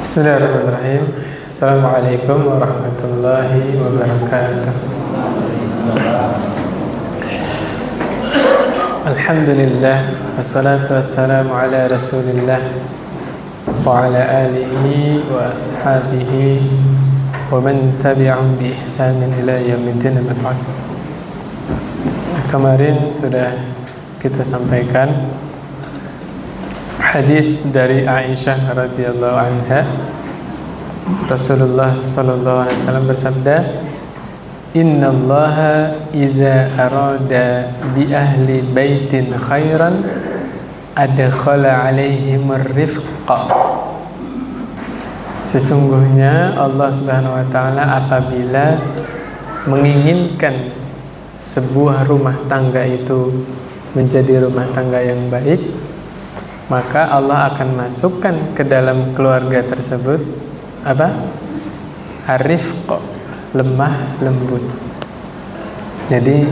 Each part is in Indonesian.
Bismillahirrahmanirrahim. Assalamualaikum warahmatullahi wabarakatuh. Alhamdulillah, wassalatu wassalamu ala rasulillah wa ala alihi wa ashabihi wa man tabi'ahum bi ihsanin ila yaumiddin. Kemarin sudah kita sampaikan hadis dari Aisyah radhiyallahu anha. Rasulullah sallallahu alaihi wasallam bersabda, "Innallaha iza arada bi ahli baitin khairan adkhala alaihim ar-rifqa." Sesungguhnya Allah Subhanahu wa taala apabila menginginkan sebuah rumah tangga itu menjadi rumah tangga yang baik, maka Allah akan masukkan ke dalam keluarga tersebut apa? Ar-rifq, lemah lembut. Jadi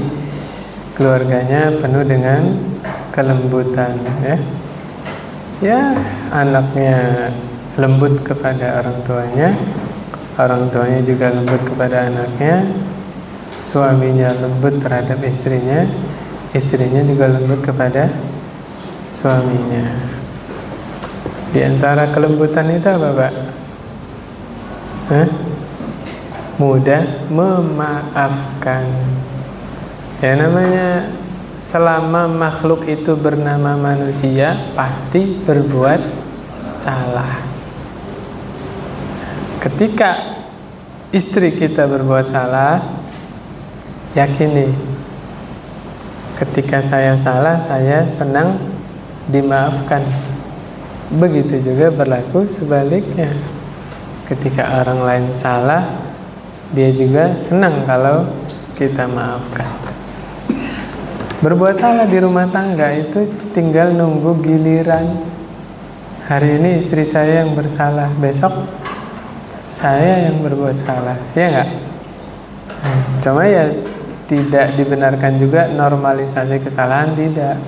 keluarganya penuh dengan kelembutan, ya. Ya, anaknya lembut kepada orang tuanya juga lembut kepada anaknya, suaminya lembut terhadap istrinya juga lembut kepada suaminya. Di antara kelembutan itu apa, Pak? Mudah memaafkan. Ya, namanya selama makhluk itu bernama manusia pasti berbuat salah. Ketika istri kita berbuat salah, yakini ketika saya salah, saya senang dimaafkan. Begitu juga berlaku sebaliknya. Ketika orang lain salah, dia juga senang kalau kita maafkan. Berbuat salah di rumah tangga itu tinggal nunggu giliran. Hari ini istri saya yang bersalah, besok saya yang berbuat salah, ya enggak? Cuma ya tidak dibenarkan juga normalisasi kesalahan, tidak.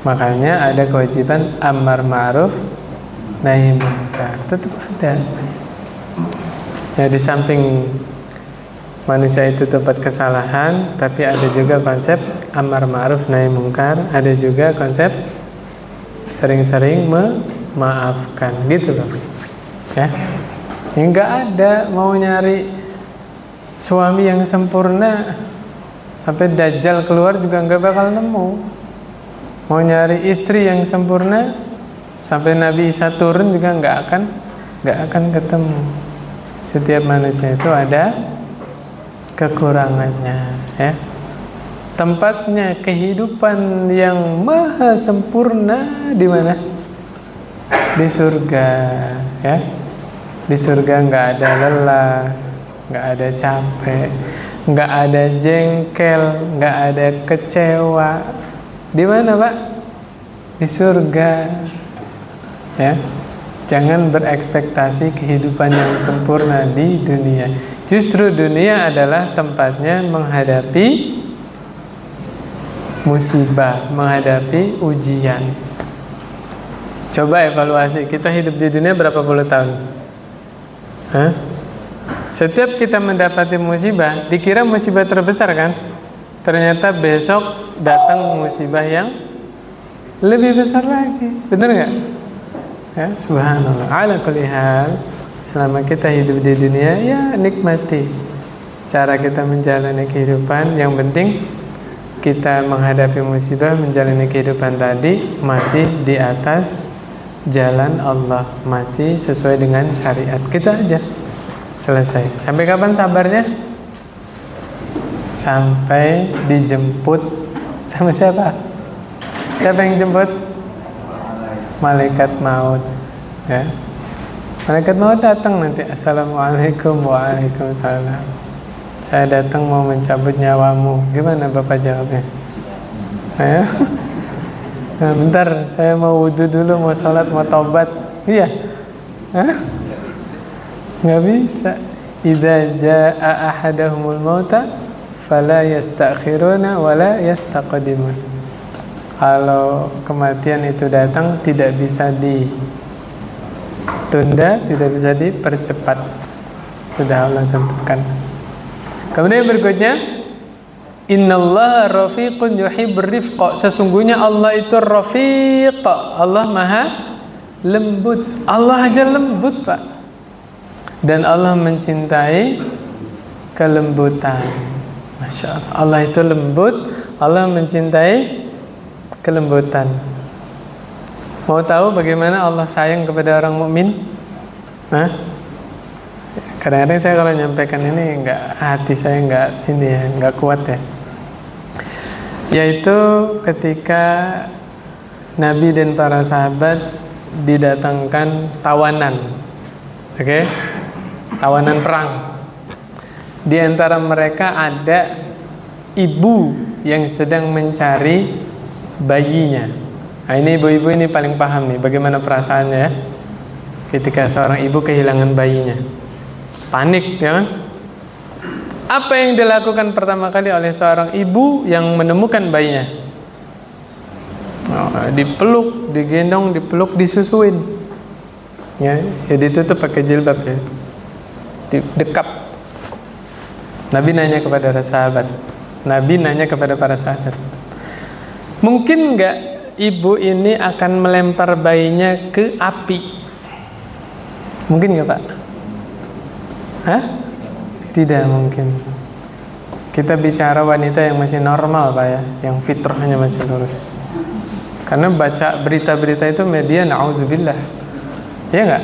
Makanya ada kewajiban amar ma'ruf nahi munkar, tetap ada. Ya, di samping manusia itu tempat kesalahan, tapi ada juga konsep amar ma'ruf nahi munkar, ada juga konsep sering-sering memaafkan, gitu loh. Ya. Enggak ada mau nyari suami yang sempurna sampai Dajjal keluar juga enggak bakal nemu. Mau nyari istri yang sempurna sampai Nabi Isa turun juga enggak akan ketemu. Setiap manusia itu ada kekurangannya, ya. Tempatnya kehidupan yang maha sempurna di mana? Di surga, ya. Di surga enggak ada lelah, enggak ada capek, enggak ada jengkel, enggak ada kecewa. Di mana, Pak? Di surga, ya. Jangan berekspektasi kehidupan yang sempurna di dunia. Justru dunia adalah tempatnya menghadapi musibah, menghadapi ujian. Coba evaluasi, kita hidup di dunia berapa puluh tahun? Setiap kita mendapati musibah, dikira musibah terbesar kan? Ternyata besok datang musibah yang lebih besar lagi. Benar nggak? Ya, subhanallah. Ala kulli hal, selama kita hidup di dunia, ya nikmati cara kita menjalani kehidupan. Yang penting kita menghadapi musibah, menjalani kehidupan tadi masih di atas jalan Allah, masih sesuai dengan syariat. Kita aja selesai. Sampai kapan sabarnya? Sampai dijemput sama siapa? Siapa yang jemput? Malaikat maut, ya. Malaikat maut datang nanti. Assalamualaikum, waalaikumsalam. Saya datang mau mencabut nyawamu. Gimana Bapak jawabnya? Ayo. Nah, bentar, saya mau wudhu dulu, mau sholat, mau taubat. Iya? Nggak bisa. Idza jaa ahadahumul mauta fala yastakhiruna wala yastaqdimun. Kalau kematian itu datang tidak bisa ditunda, tidak bisa dipercepat. Sudah Allah tentukan. Kemudian berikutnya, innallaha rafiqun yuhibbur rifqa. Sesungguhnya Allah itu rafiq. Allah maha lembut. Allah aja lembut, Pak. Dan Allah mencintai kelembutan. Masya Allah. Allah itu lembut. Allah mencintai kelembutan. Mau tahu bagaimana Allah sayang kepada orang mukmin? Nah, kadang-kadang saya kalau nyampaikan ini hati saya nggak kuat ya. Yaitu ketika Nabi dan para sahabat didatangkan tawanan, oke? Tawanan perang. Di antara mereka ada ibu yang sedang mencari bayinya. Nah, ini ibu-ibu ini paling paham nih bagaimana perasaannya ya, ketika seorang ibu kehilangan bayinya. Panik, ya kan? Apa yang dilakukan pertama kali oleh seorang ibu yang menemukan bayinya? Dipeluk, digendong, dipeluk, disusuin. Ya ditutup pakai jilbab ya. Dekap. Nabi nanya kepada para sahabat. Mungkin nggak ibu ini akan melempar bayinya ke api? Mungkin nggak, Pak? Hah? Tidak mungkin. Kita bicara wanita yang masih normal, Pak ya, yang fitrahnya masih lurus. Karena baca berita-berita itu media, na'udzubillah. Ya nggak?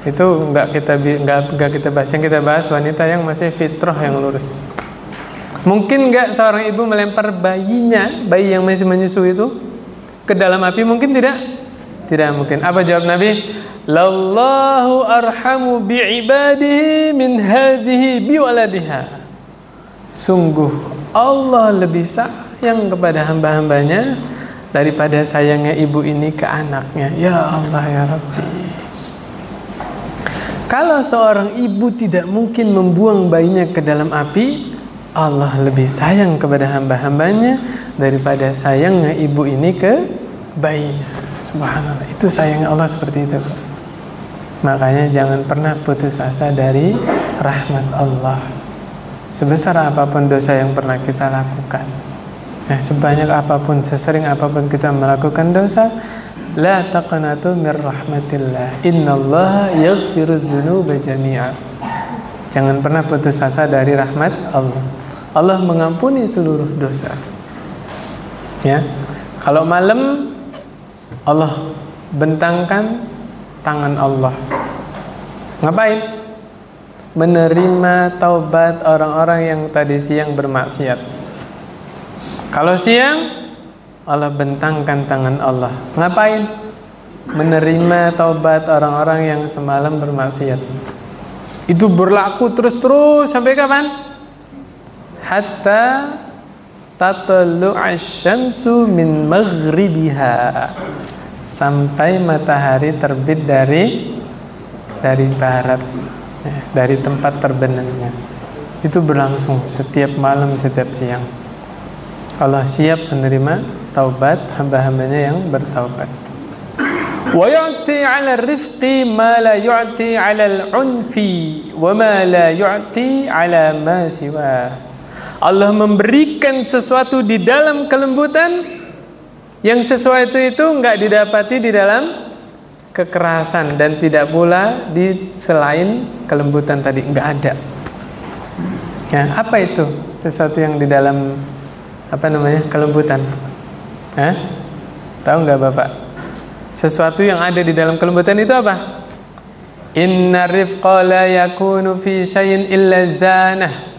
Itu nggak kita bahas. Yang kita bahas wanita yang masih fitrah yang lurus. Mungkin nggak seorang ibu melempar bayinya, bayi yang masih menyusu itu, ke dalam api? Mungkin tidak? Tidak mungkin. Apa jawab Nabi? Lallahu arhamu bi'ibadihi min hadhihi biwaladiha. Sungguh Allah lebih sayang kepada hamba-hambanya daripada sayangnya ibu ini ke anaknya. Ya Allah ya Rabbi. Kalau seorang ibu tidak mungkin membuang bayinya ke dalam api, Allah lebih sayang kepada hamba-hambanya daripada sayangnya ibu ini ke bayinya. Subhanallah, itu sayangnya Allah seperti itu. Makanya jangan pernah putus asa dari rahmat Allah. Sebesar apapun dosa yang pernah kita lakukan, sebanyak apapun, sesering apapun kita melakukan dosa, la taqnatu mir rahmatillah. Innallaha yaghfirudz dzunuba jami'a. Jangan pernah putus asa dari rahmat Allah. Allah mengampuni seluruh dosa. Ya. Kalau malam Allah bentangkan tangan Allah. Ngapain? Menerima taubat orang-orang yang tadi siang bermaksiat. Kalau siang Allah bentangkan tangan Allah. Ngapain? Menerima taubat orang-orang yang semalam bermaksiat. Itu berlaku terus-terus sampai kapan? Hatta tatlu'asy syamsu min maghribiha. Sampai matahari terbit dari barat, dari tempat terbenamnya. Itu berlangsung setiap malam, setiap siang. Allah siap menerima taubat hamba-hambanya yang bertaubat. Wa yu'ti 'ala rifqi ma la yu'ti 'ala al-'unfi wa ma la yu'ti 'ala ma siwa. Allah memberikan sesuatu di dalam kelembutan yang sesuatu itu enggak didapati di dalam kekerasan, dan tidak pula di selain kelembutan tadi, enggak ada. Ya, apa itu? Sesuatu yang di dalam kelembutan. Tahu nggak Bapak? Sesuatu yang ada di dalam kelembutan itu apa? Inna rifqa la yakunu fi syai'in illa zanah.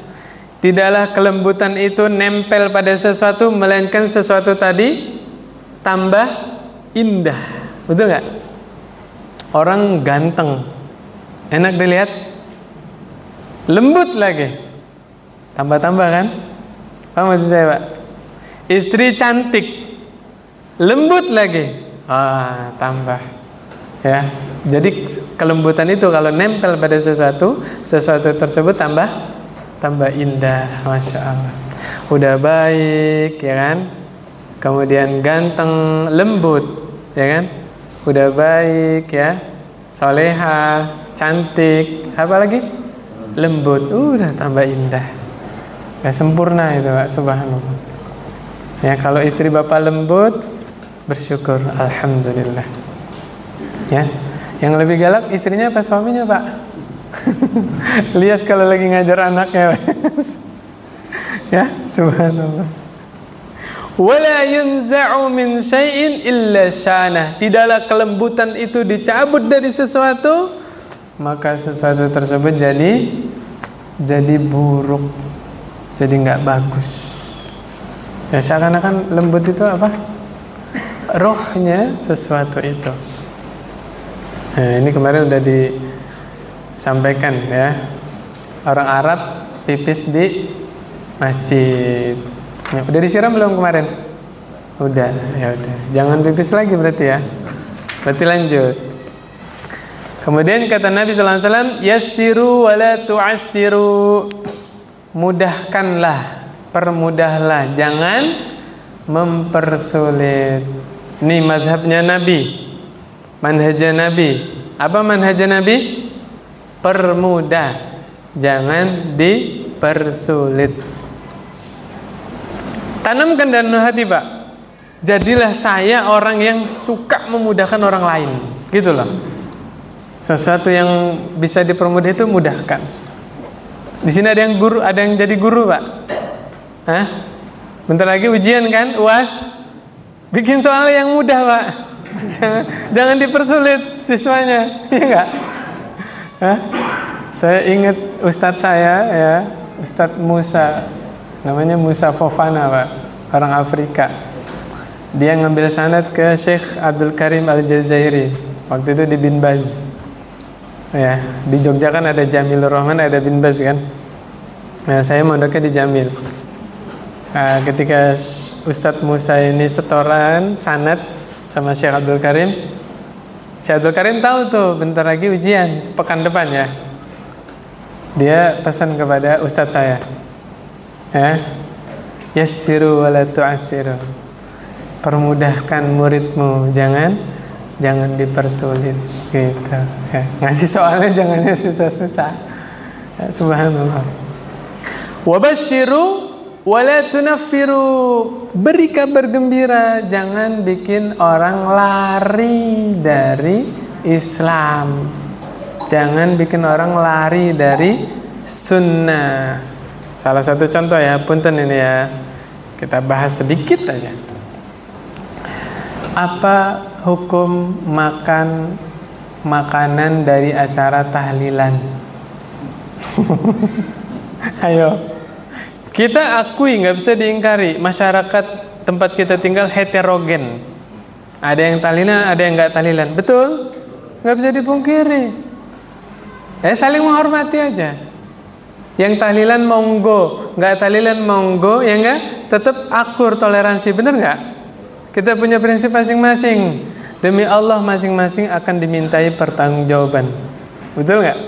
Tidaklah kelembutan itu nempel pada sesuatu melainkan sesuatu tadi tambah indah. Betul nggak? Orang ganteng, enak dilihat, lembut lagi, tambah-tambah kan? Apa maksud saya, Pak? Istri cantik, lembut lagi, tambah. Ya, jadi kelembutan itu kalau nempel pada sesuatu tersebut tambah indah, masya Allah. Udah baik, ya kan? Kemudian ganteng, lembut, ya kan? Udah baik, ya, soleha, cantik, apa lagi? Lembut. Udah tambah indah. Gak sempurna itu Pak, subhanallah. Ya, kalau istri Bapak lembut, bersyukur, alhamdulillah. Ya, yang lebih galak istrinya apa suaminya Pak? Lihat kalau lagi ngajar anaknya. Ya, subhanallah. Wala yunza'u min syai'in illa syanah. Tidaklah kelembutan itu dicabut dari sesuatu, maka sesuatu tersebut jadi buruk, jadi nggak bagus. Ya, seakan-akan lembut itu apa? Rohnya sesuatu itu. Nah, ini kemarin udah disampaikan ya. Orang Arab pipis di masjid. Ya, udah disiram belum kemarin? Udah, ya udah. Jangan pipis lagi berarti ya. Berarti lanjut. Kemudian kata Nabi sallallahu alaihi wasallam, yassiru wa la tu'assiru. Mudahkanlah, permudahlah, jangan mempersulit. Ini mazhabnya Nabi. Manhajnya Nabi. Apa manhajnya Nabi? Permudah. Jangan dipersulit. Tanamkan dalam hati Pak, jadilah saya orang yang suka memudahkan orang lain, gitu loh. Sesuatu yang bisa dipermudah itu mudahkan. Di sini ada yang guru, ada yang jadi guru Pak. Hah? Bentar lagi ujian kan, UAS. Bikin soal yang mudah Pak. Jangan dipersulit siswanya, iya enggak? Hah? Saya ingat Ustadz saya ya, Ustadz Musa. Namanya Musa Fofana Pak, orang Afrika. Dia ngambil sanad ke Syekh Abdul Karim Al-Jazairi. Waktu itu di Bin Baz. Ya, di Jogja kan ada Jamilur Rahman, ada Bin Baz kan. Nah, saya mondoknya di Jamil. Ketika Ustadz Musa ini setoran sanad sama Syekh Abdul Karim, Syekh Abdul Karim tahu tuh bentar lagi ujian sepekan depan ya. Dia pesan kepada Ustadz saya. Ya, yassiru wa la tu'assiru. Permudahkan muridmu, jangan dipersulit gitu ya. Ngasih soalnya jangannya susah-susah ya, subhanallah. Wa basyiru wa la tunaffiru. Beri kabar gembira, jangan bikin orang lari dari Islam. Jangan bikin orang lari dari sunnah. Salah satu contoh ya, punten ini ya, kita bahas sedikit aja. Apa hukum makan makanan dari acara tahlilan? Ayo, kita akui, nggak bisa diingkari, masyarakat tempat kita tinggal heterogen. Ada yang tahlilan, ada yang nggak tahlilan, betul? Nggak bisa dipungkiri. Saling menghormati aja. Yang tahlilan monggo, nggak tahlilan monggo, ya nggak, tetap akur, toleransi, bener nggak? Kita punya prinsip masing-masing. Demi Allah masing-masing akan dimintai pertanggungjawaban, betul nggak?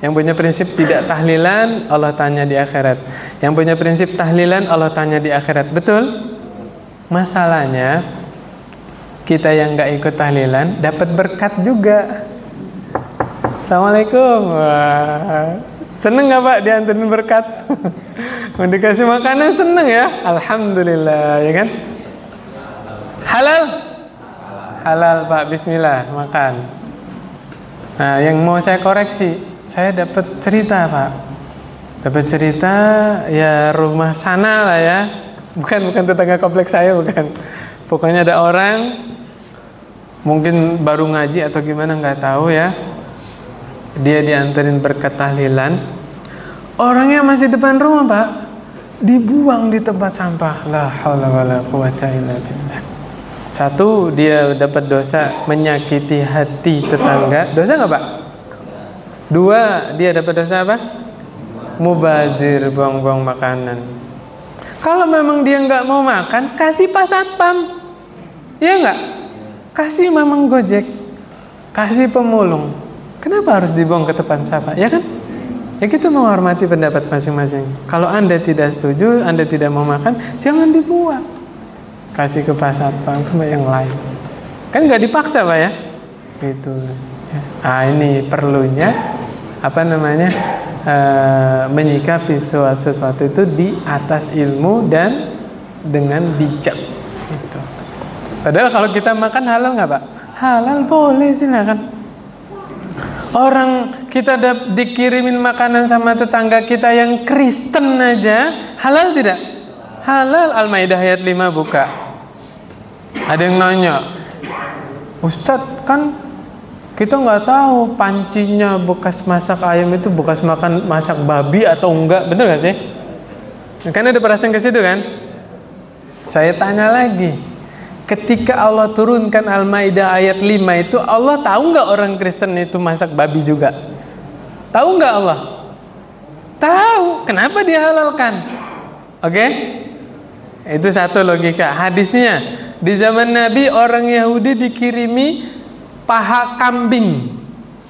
Yang punya prinsip tidak tahlilan, Allah tanya di akhirat. Yang punya prinsip tahlilan, Allah tanya di akhirat, betul? Masalahnya kita yang nggak ikut tahlilan dapat berkat juga. Assalamualaikum. Wah. Seneng gak Pak dianterin berkat? Mau dikasih makanan seneng ya? Alhamdulillah ya kan? Halal? Halal Pak, bismillah, makan. Nah, yang mau saya koreksi, saya dapat cerita Pak. Dapat cerita ya rumah sana lah ya. Bukan tetangga kompleks saya, bukan. Pokoknya ada orang mungkin baru ngaji atau gimana nggak tahu ya. Dia dianterin berkat tahlilan. Orangnya masih depan rumah Pak, dibuang di tempat sampah. La haula wala quwata illa billah. Satu, dia dapat dosa menyakiti hati tetangga. Dosa nggak Pak? Dua, dia dapat dosa apa? Mubazir, buang-buang makanan. Kalau memang dia nggak mau makan, kasih Pak Satpam, ya nggak? Kasih Mamang Gojek, kasih pemulung. Kenapa harus dibuang ke tempat sampah? Ya kan? Ya kita menghormati pendapat masing-masing. Kalau Anda tidak setuju, Anda tidak mau makan, jangan dibuang. Kasih ke Pak Satpam, ke yang lain. Kan nggak dipaksa Pak ya? Gitu. Nah, ini perlunya menyikapi sesuatu itu di atas ilmu dan dengan bijak. Gitu. Padahal kalau kita makan halal nggak Pak? Halal, boleh, silakan. Orang kita dikirimin makanan sama tetangga kita yang Kristen aja, halal tidak? Halal. Al-Maidah ayat 5 buka. Ada yang nanya, Ustadz, kan kita nggak tahu pancinya bekas masak ayam itu bekas masak babi atau enggak, bener nggak sih? Kan ada perasaan ke situ kan? Saya tanya lagi, ketika Allah turunkan Al-Maidah ayat 5 itu, Allah tahu nggak orang Kristen itu masak babi juga? Tahu nggak Allah? Tahu. Kenapa dihalalkan? Oke? Itu satu logika. Hadisnya, di zaman Nabi orang Yahudi dikirimi paha kambing,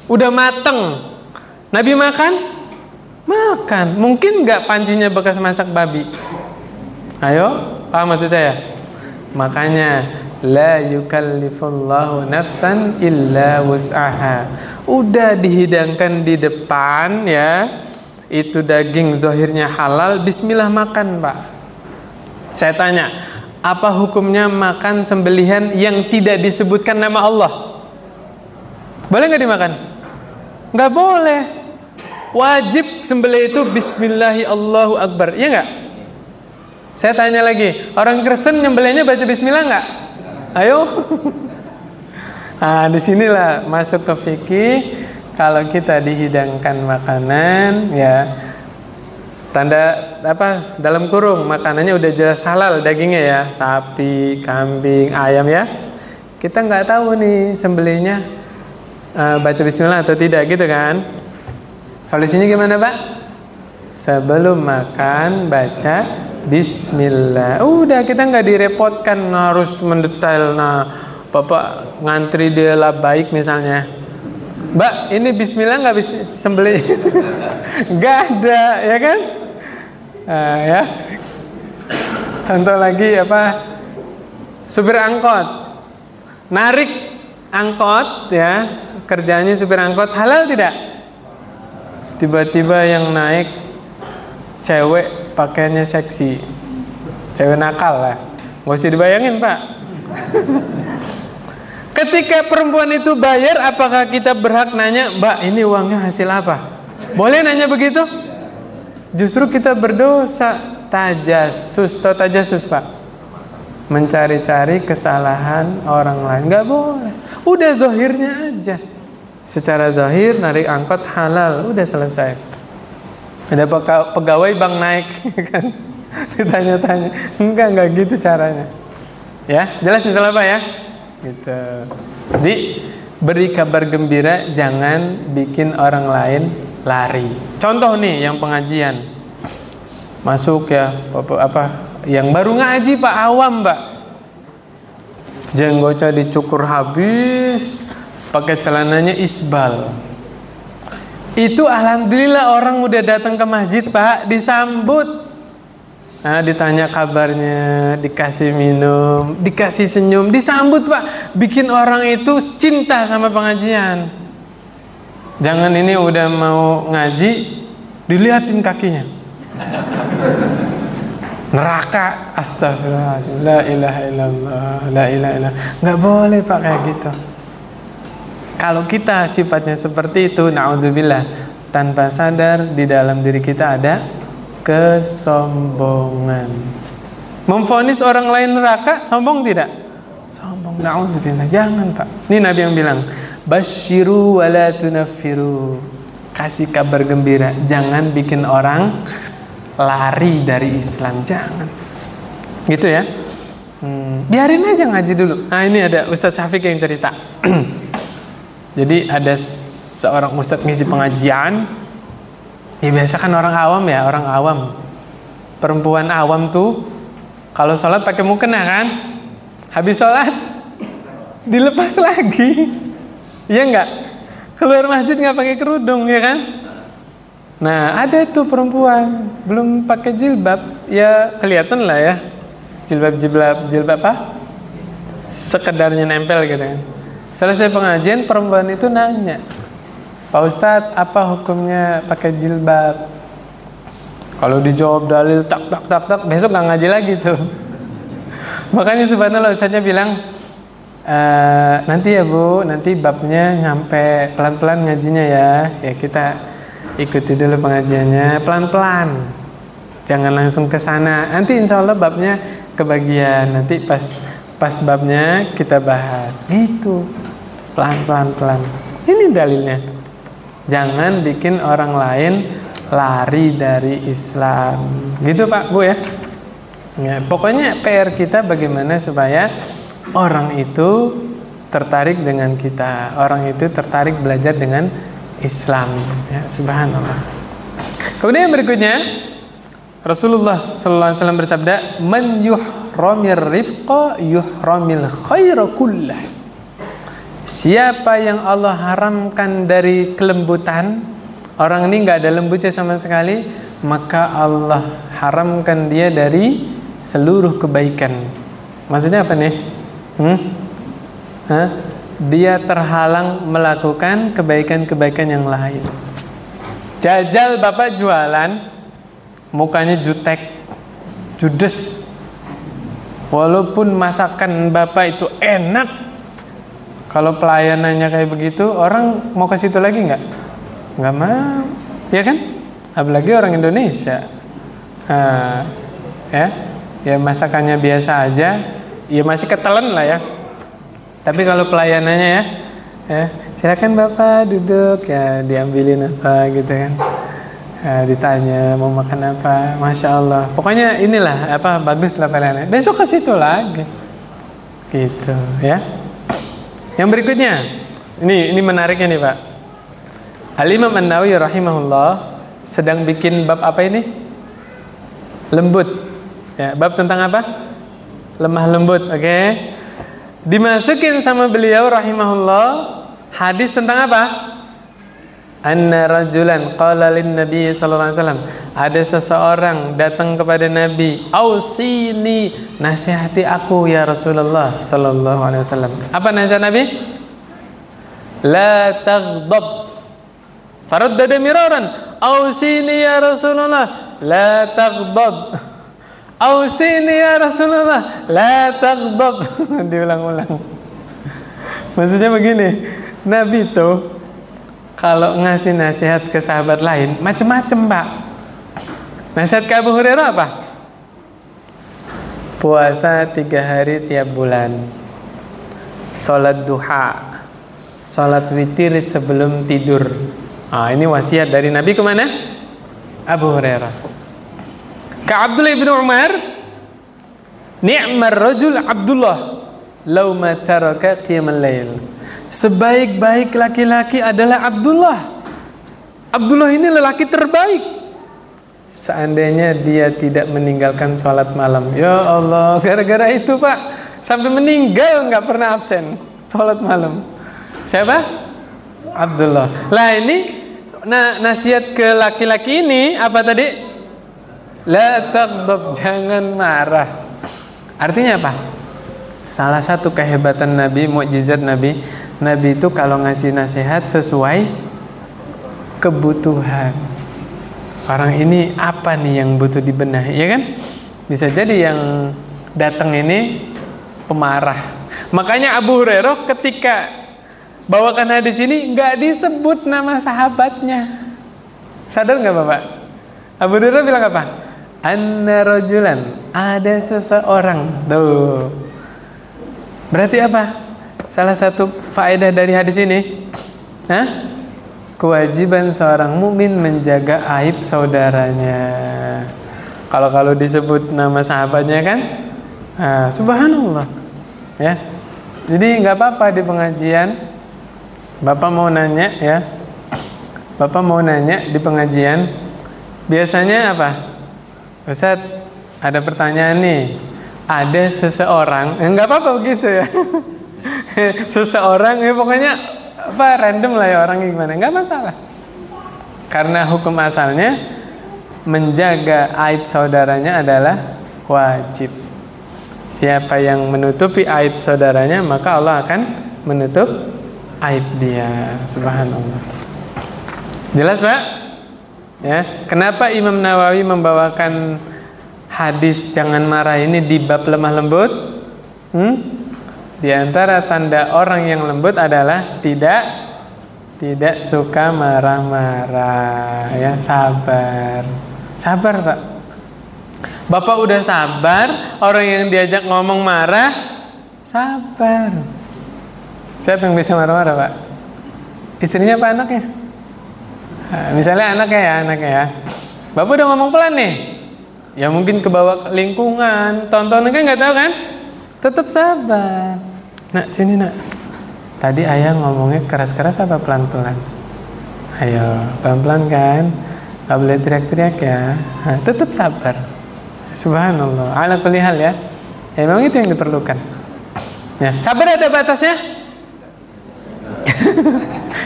udah mateng. Nabi makan? Makan. Mungkin nggak pancinya bekas masak babi? Ayo, paham maksud saya? Makanya la yukallifullahu nafsan illa wus'aha. Udah dihidangkan di depan ya, itu daging zahirnya halal, bismillah makan Pak. Saya tanya, apa hukumnya makan sembelihan yang tidak disebutkan nama Allah? Boleh nggak dimakan? Nggak boleh. Wajib sembelih itu bismillahi Allahu Akbar, iya nggak? Saya tanya lagi, orang Kristen nyembelihnya baca bismillah nggak? Ayo. Nah, disinilah masuk ke fikih. Kalau kita dihidangkan makanan, ya tanda dalam kurung makanannya udah jelas halal dagingnya ya, sapi, kambing, ayam ya. Kita nggak tahu nih sembelihnya baca bismillah atau tidak gitu kan? Solusinya gimana Pak? Sebelum makan baca bismillah. Udah, kita nggak direpotkan harus mendetail. Nah, Bapak ngantri dia lah baik misalnya. Mbak, ini bismillah nggak bisa sembelih? Nggak ada, ya kan? Ya. Contoh lagi supir angkot. Narik angkot ya, kerjanya supir angkot, halal tidak? Tiba-tiba yang naik cewek pakaiannya seksi, cewek nakal lah, nggak usah dibayangin Pak. Ketika perempuan itu bayar, apakah kita berhak nanya, Mbak ini uangnya hasil apa? Boleh nanya begitu? Justru kita berdosa. Tajasus, atau tajasus Pak, mencari-cari kesalahan orang lain, nggak boleh. Udah zahirnya aja, secara zahir narik angkot halal, udah selesai. Ada pegawai bank naik kan, ditanya-tanya, enggak gitu caranya. Ya, jelas misalnya Pak ya? Gitu. Jadi beri kabar gembira, jangan bikin orang lain lari. Contoh nih yang pengajian masuk ya, yang baru ngaji Pak, awam Pak, jenggotnya dicukur habis, pakai celananya isbal. Itu alhamdulillah orang udah datang ke masjid Pak, disambut. Nah, ditanya kabarnya, dikasih minum, dikasih senyum, disambut Pak. Bikin orang itu cinta sama pengajian. Jangan ini udah mau ngaji, dilihatin kakinya. Neraka, astagfirullah, la ilaha illallah, la ilaha illallah. Nggak boleh Pak kayak gitu. Kalau kita sifatnya seperti itu, na'udzubillah, tanpa sadar di dalam diri kita ada kesombongan. Memvonis orang lain neraka, sombong tidak? Sombong, na'udzubillah. Jangan Pak. Ini Nabi yang bilang, basyiru wa la tunaffiru. Kasih kabar gembira, jangan bikin orang lari dari Islam, jangan. Gitu ya. Biarin aja ngaji dulu. Nah, ini ada Ustaz Syafiq yang cerita. Jadi ada seorang ustadz ngisi pengajian. Ya biasa kan orang awam. Perempuan awam tuh kalau sholat pakai mukena kan. Habis sholat dilepas lagi. Iya enggak? Keluar masjid nggak pakai kerudung ya kan? Nah ada tuh perempuan belum pakai jilbab, ya kelihatan lah ya. Jilbab apa? Sekedarnya nempel gitu kan. Selesai pengajian, perempuan itu nanya, Pak Ustadz, apa hukumnya pakai jilbab? Kalau dijawab dalil tak, besok nggak ngaji lagi tuh. Makanya subhanallah Ustadznya bilang, nanti ya Bu, nanti babnya sampai pelan-pelan ngajinya ya. Ya kita ikuti dulu pengajiannya pelan-pelan. Jangan langsung ke sana. Nanti insya Allah babnya kebagian. Nanti pas babnya kita bahas. Gitu. Pelan-pelan. Ini dalilnya. Jangan bikin orang lain lari dari Islam. Gitu Pak Bu ya. Ya, pokoknya PR kita bagaimana supaya orang itu tertarik dengan kita. Orang itu tertarik belajar dengan Islam. Ya, subhanallah. Kemudian yang berikutnya, Rasulullah SAW bersabda, "Man yuhramir rifqa yuhramil khaira kullah." Siapa yang Allah haramkan dari kelembutan, orang ini nggak ada lembutnya sama sekali, maka Allah haramkan dia dari seluruh kebaikan. Maksudnya apa nih? Dia terhalang melakukan kebaikan-kebaikan yang lain. Jajal Bapak jualan, mukanya jutek, judes. Walaupun masakan Bapak itu enak, kalau pelayanannya kayak begitu, orang mau ke situ lagi nggak? Nggak mau, ya kan? Apalagi orang Indonesia. Ya masakannya biasa aja, ya masih ketelan lah ya. Tapi kalau pelayanannya ya silakan Bapak duduk, ya diambilin apa gitu kan. Ditanya mau makan apa, Masya Allah. Pokoknya inilah bagus lah pelayanannya. Besok ke situ lagi, gitu ya. Yang berikutnya, ini menariknya nih Pak. Al-Imam An-Nawawi rahimahullah sedang bikin bab apa ini? Lembut. Ya, bab tentang apa? Lemah lembut, oke? Dimasukin sama beliau rahimahullah hadis tentang apa? Anna rajulan qala lin nabi sallallahu alaihi wasallam. Ada seseorang datang kepada Nabi, "Ausini, nasihati aku ya Rasulullah sallallahu alaihi wasallam." Apa nasihat Nabi? La taghdab. Faraddada miraran, "Ausini ya Rasulullah, la taghdab. Ausini ya Rasulullah, la taghdab." Diulang-ulang. Maksudnya begini, Nabi tuh kalau ngasih nasihat ke sahabat lain macem-macem Pak. Nasihat ke Abu Hurairah apa? Puasa 3 hari tiap bulan, sholat duha, sholat witir sebelum tidur. Ini wasiat dari Nabi kemana? Abu Hurairah. Ke Abdullah bin Umar, ni'mar rajul Abdullah law ma taraka qiyamal lail. Sebaik-baik laki-laki adalah Abdullah. Abdullah ini lelaki terbaik seandainya dia tidak meninggalkan sholat malam. Ya Allah, gara-gara itu Pak, sampai meninggal nggak pernah absen sholat malam. Siapa? Abdullah. Lah ini nasihat ke laki-laki ini apa tadi? La taghdab, jangan marah. Artinya apa? Salah satu kehebatan Nabi, mukjizat Nabi, Nabi itu kalau ngasih nasihat sesuai kebutuhan. Orang ini apa nih yang butuh dibenahi, ya kan? Bisa jadi yang datang ini pemarah. Makanya Abu Hurairah ketika bawakan hadis ini nggak disebut nama sahabatnya. Sadar nggak Bapak? Abu Hurairah bilang apa? Anna rajulan, ada seseorang. Tuh. Berarti apa? Salah satu faedah dari hadis ini, kewajiban seorang mukmin menjaga aib saudaranya. Kalau disebut nama sahabatnya kan, subhanallah, ya. Jadi nggak apa-apa di pengajian, Bapak mau nanya ya, Bapak mau nanya di pengajian, biasanya apa? Ustaz, ada pertanyaan nih. Ada seseorang, nggak apa-apa begitu ya. Seseorang ya pokoknya random lah ya orangnya gimana, nggak masalah. Karena hukum asalnya menjaga aib saudaranya adalah wajib. Siapa yang menutupi aib saudaranya maka Allah akan menutup aib dia. Subhanallah. Jelas, Pak? Ya, kenapa Imam Nawawi membawakan hadis jangan marah ini di bab lemah lembut? Di antara tanda orang yang lembut adalah tidak suka marah-marah, ya, sabar. Sabar, Pak. Bapak udah sabar, orang yang diajak ngomong marah, sabar. Siapa yang bisa marah-marah, Pak? Istrinya apa anaknya? Nah, misalnya anaknya ya. Bapak udah ngomong pelan nih. Ya mungkin kebawa lingkungan, tontonan kan nggak tahu kan? Tetap sabar. Nak, sini nak. Tadi ayah ngomongnya keras-keras apa pelan-pelan? Ayo, pelan-pelan kan? Gak boleh teriak-teriak ya. Nah, tetap sabar. Subhanallah. Ala kulli hal ya. Ya memang itu yang diperlukan. Ya, sabar ada batasnya?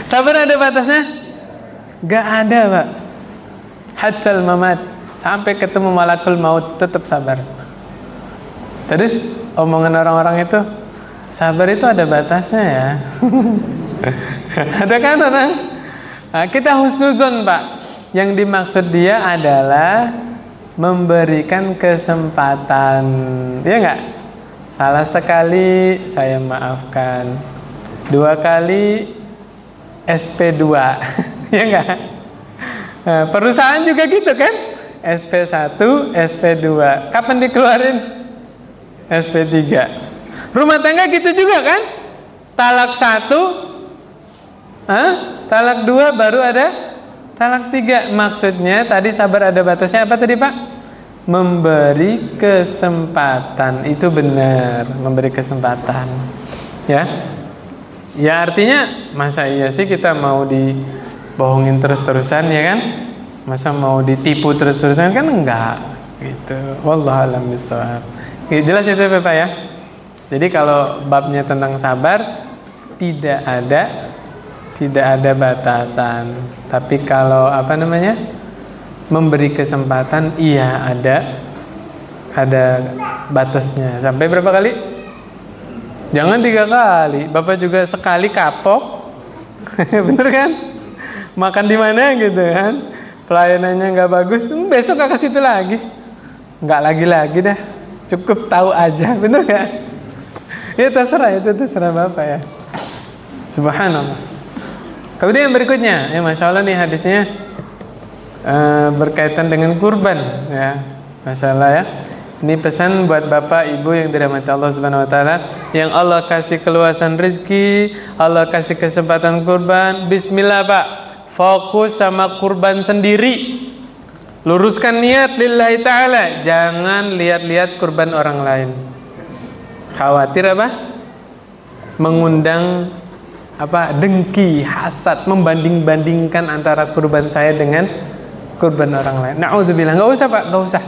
Sabar ada batasnya? Gak ada, Pak. Hatal mamat, sampai ketemu malakul maut, tetap sabar. Terus omongan orang-orang itu, sabar itu ada batasnya ya. Ada kan orang? Nah, kita husnuzon, Pak. Yang dimaksud dia adalah memberikan kesempatan, ya nggak? Salah sekali saya maafkan, 2 kali SP2. Ya enggak? Nah, perusahaan juga gitu kan? SP1, SP2. Kapan dikeluarin? SP3. Rumah tangga gitu juga kan? Talak 1, talak 2 baru ada talak 3. Maksudnya tadi sabar ada batasnya apa tadi, Pak? Memberi kesempatan. Itu benar, memberi kesempatan. Ya. Ya artinya masa iya sih kita mau dibohongin terus-terusan ya kan? Masa mau ditipu terus-terusan kan enggak gitu. Wallahu a'lam bishawab. Jelas itu Pak ya. Jadi kalau babnya tentang sabar tidak ada batasan. Tapi kalau memberi kesempatan iya ada batasnya. Sampai berapa kali? Jangan 3 kali, Bapak juga sekali kapok, bener kan? Makan di mana gitu kan? Pelayanannya nggak bagus, besok ke situ lagi, nggak lagi dah, cukup tahu aja, bener kan? Ya terserah, itu terserah Bapak ya. Subhanallah. Kemudian yang berikutnya, ya Masya Allah nih hadisnya berkaitan dengan kurban, ya Masya Allah ya. Ini pesan buat bapak ibu yang dirahmati Allah Subhanahu Wa Taala, yang Allah kasih keluasan rezeki, Allah kasih kesempatan kurban. Bismillah Pak, fokus sama kurban sendiri, luruskan niat lillahi Taala, jangan lihat-lihat kurban orang lain. Khawatir mengundang dengki, hasad, membanding-bandingkan antara kurban saya dengan kurban orang lain. Na'udzubillah, nggak usah Pak, nggak usah.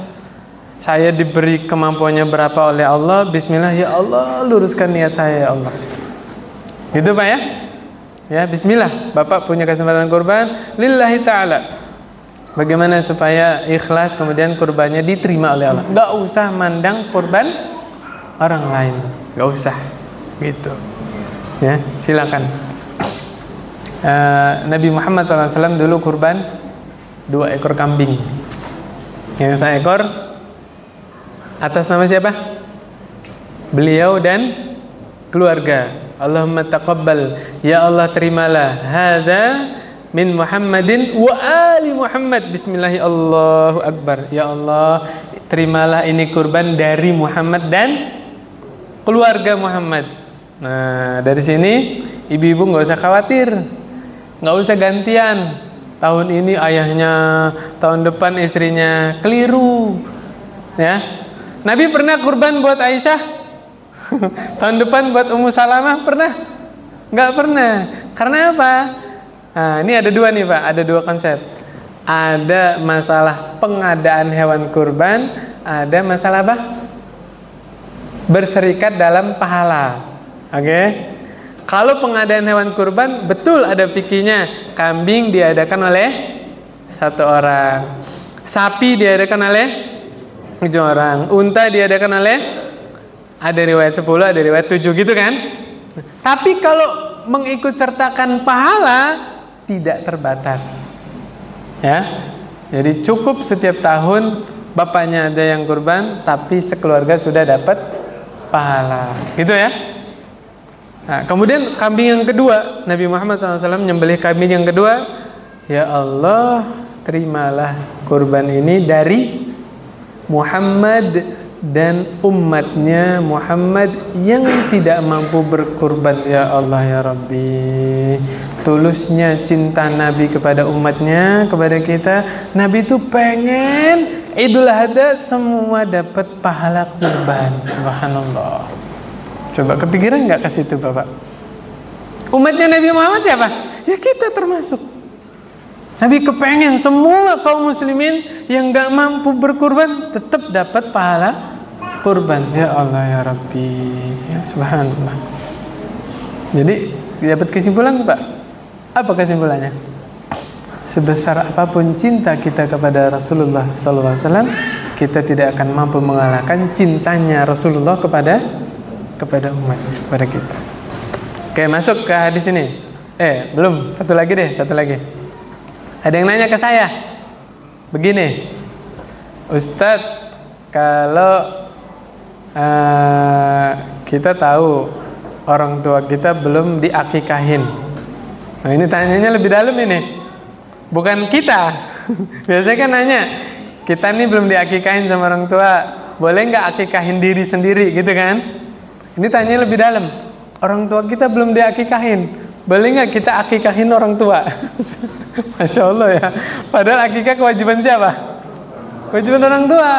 Saya diberi kemampuannya berapa oleh Allah, bismillah ya Allah, luruskan niat saya ya Allah. Gitu Pak ya? Ya, bismillah. Bapak punya kesempatan kurban lillahi ta'ala. Bagaimana supaya ikhlas kemudian kurbannya diterima oleh Allah? Gak usah mandang kurban orang lain. Gak usah. Gitu. Ya, silakan. Nabi Muhammad SAW dulu kurban 2 ekor kambing. Yang 1 ekor atas nama siapa? Beliau dan keluarga. Allahumma taqabbal, ya Allah terimalah hadza min Muhammadin wa ali Muhammad. Bismillahi Allahu akbar. Ya Allah, terimalah ini kurban dari Muhammad dan keluarga Muhammad. Nah, dari sini ibu-ibu nggak usah khawatir, nggak usah gantian. Tahun ini ayahnya, tahun depan istrinya, keliru. Ya. Nabi pernah kurban buat Aisyah, tahun depan buat Ummu Salamah pernah? Nggak pernah. Karena apa? Nah, ini ada 2 nih Pak, ada 2 konsep. Ada masalah pengadaan hewan kurban, ada masalah berserikat dalam pahala. Oke? Kalau pengadaan hewan kurban, betul ada fikihnya. Kambing diadakan oleh 1 orang, sapi diadakan oleh 7 orang, unta diadakan oleh, ada riwayat 10, ada riwayat 7 gitu kan. Tapi kalau mengikut sertakan pahala tidak terbatas. Ya. Jadi cukup setiap tahun bapaknya ada yang kurban, tapi sekeluarga sudah dapat pahala. Gitu ya. Nah, kemudian kambing yang kedua, Nabi Muhammad SAW menyembelih kambing yang kedua. Ya Allah, terimalah kurban ini dari Muhammad dan umatnya Muhammad yang tidak mampu berkurban. Ya Allah ya Rabbi, tulusnya cinta Nabi kepada umatnya, kepada kita. Nabi itu pengen Idul Adha semua dapat pahala kurban. Subhanallah. Coba kepikiran nggak ke situ Bapak? Umatnya Nabi Muhammad siapa? Ya kita termasuk. Nabi kepengen semua kaum muslimin yang nggak mampu berkurban tetap dapat pahala kurban. Ya Allah ya Rabbi, ya Subhanallah. Jadi dapat kesimpulan Pak? Apa kesimpulannya? Sebesar apapun cinta kita kepada Rasulullah SAW, kita tidak akan mampu mengalahkan cintanya Rasulullah kepada umat, kepada kita. Oke, masuk ke hadis ini. Belum, satu lagi. Ada yang nanya ke saya, begini, Ustadz, kalau kita tahu orang tua kita belum diakikahin. Nah ini tanyanya lebih dalam ini, bukan kita. Biasanya kan nanya, kita nih belum diakikahin sama orang tua, boleh nggak akikahin diri sendiri gitu kan? Ini tanyanya lebih dalam, orang tua kita belum diakikahin, boleh nggak kita akikahin orang tua? Masya Allah ya. Padahal akikah kewajiban siapa? Kewajiban orang tua.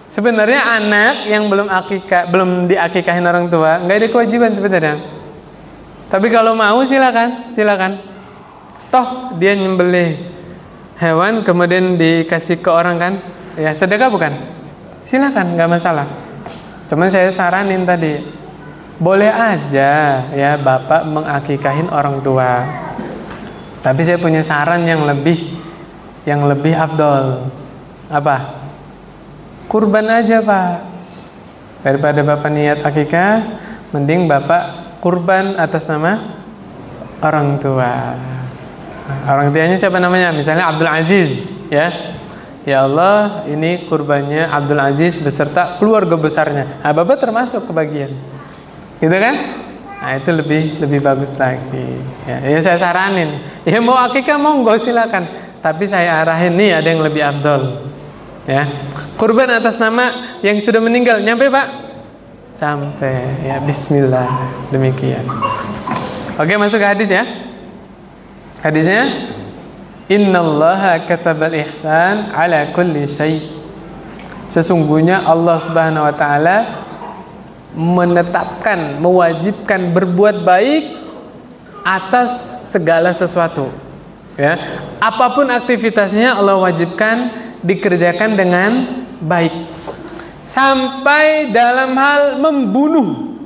Sebenarnya anak yang belum diakikahin orang tua nggak ada kewajiban sebenarnya. Tapi kalau mau silakan. Toh dia nyembelih hewan kemudian dikasih ke orang kan? Ya sedekah bukan? Silakan, nggak masalah. Cuman saya saranin tadi, boleh aja ya bapak mengakikahin orang tua. Tapi saya punya saran yang lebih afdol. Apa? Kurban aja Pak. Daripada bapak niat akikah, mending bapak kurban atas nama orang tua. Orang tuanya siapa namanya? Misalnya Abdul Aziz, ya. Ya Allah, ini kurbannya Abdul Aziz beserta keluarga besarnya. Nah, bapak termasuk kebagian. Gitu kan? Nah itu lebih bagus lagi. Ya saya saranin. Ya mau akikah monggo silakan. Tapi saya arahin nih ada yang lebih afdol. Ya, kurban atas nama yang sudah meninggal. Nyampe Pak? Sampai. Ya Bismillah. Demikian. Oke masuk ke hadis ya. Hadisnya, Innallaha katabal ihsan ala kulli syai'. Sesungguhnya Allah Subhanahu wa taala menetapkan, mewajibkan berbuat baik atas segala sesuatu. Ya, apapun aktivitasnya Allah wajibkan dikerjakan dengan baik. Sampai dalam hal membunuh.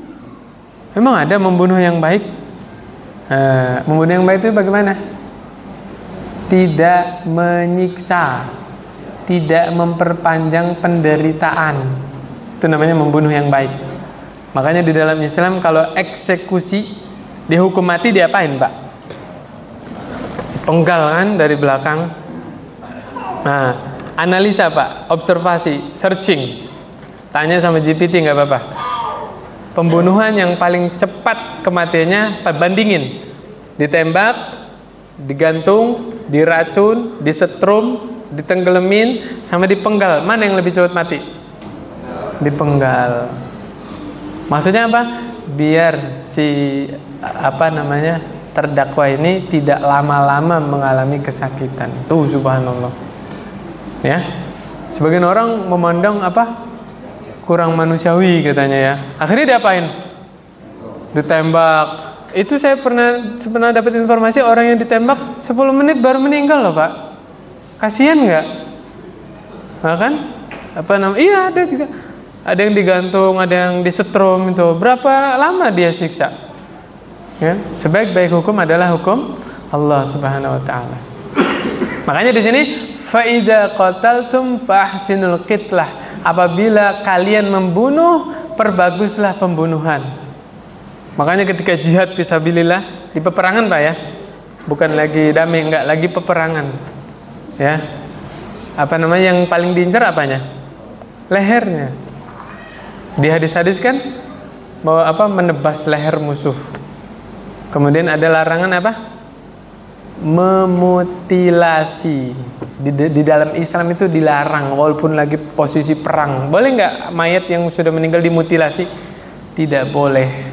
Memang ada membunuh yang baik? Membunuh yang baik itu bagaimana? Tidak menyiksa, tidak memperpanjang penderitaan. Itu namanya membunuh yang baik. Makanya di dalam Islam kalau eksekusi dihukum mati diapain Pak? Penggal kan dari belakang. Nah, analisa Pak, observasi, searching. Tanya sama GPT nggak apa-apa. Pembunuhan yang paling cepat kematiannya, bandingin. Ditembak, digantung, diracun, disetrum, ditenggelamin, sama dipenggal. Mana yang lebih cepat mati? Dipenggal. Maksudnya apa? Biar si terdakwa ini tidak lama-lama mengalami kesakitan. Tuh subhanallah. Ya. Sebagian orang memandang kurang manusiawi katanya ya. Akhirnya diapain? Ditembak. Itu saya pernah dapat informasi orang yang ditembak 10 menit baru meninggal loh Pak. Kasihan nggak? Bahkan iya ada juga. Ada yang digantung, ada yang disetrum itu. Berapa lama dia siksa? Ya, sebaik-baik hukum adalah hukum Allah Subhanahu wa taala. Makanya di sini fa idza qataltum fa ahsinul qitlah. Apabila kalian membunuh, perbaguslah pembunuhan. Makanya ketika jihad fisabilillah di peperangan Pak ya, bukan lagi damai, enggak lagi peperangan ya. Apa namanya yang paling diincar apanya? Lehernya. Di hadis-hadis kan bahwa apa, menebas leher musuh. Kemudian ada larangan apa? Memutilasi. Di dalam Islam itu dilarang walaupun lagi posisi perang. Boleh nggak mayat yang sudah meninggal dimutilasi? Tidak boleh.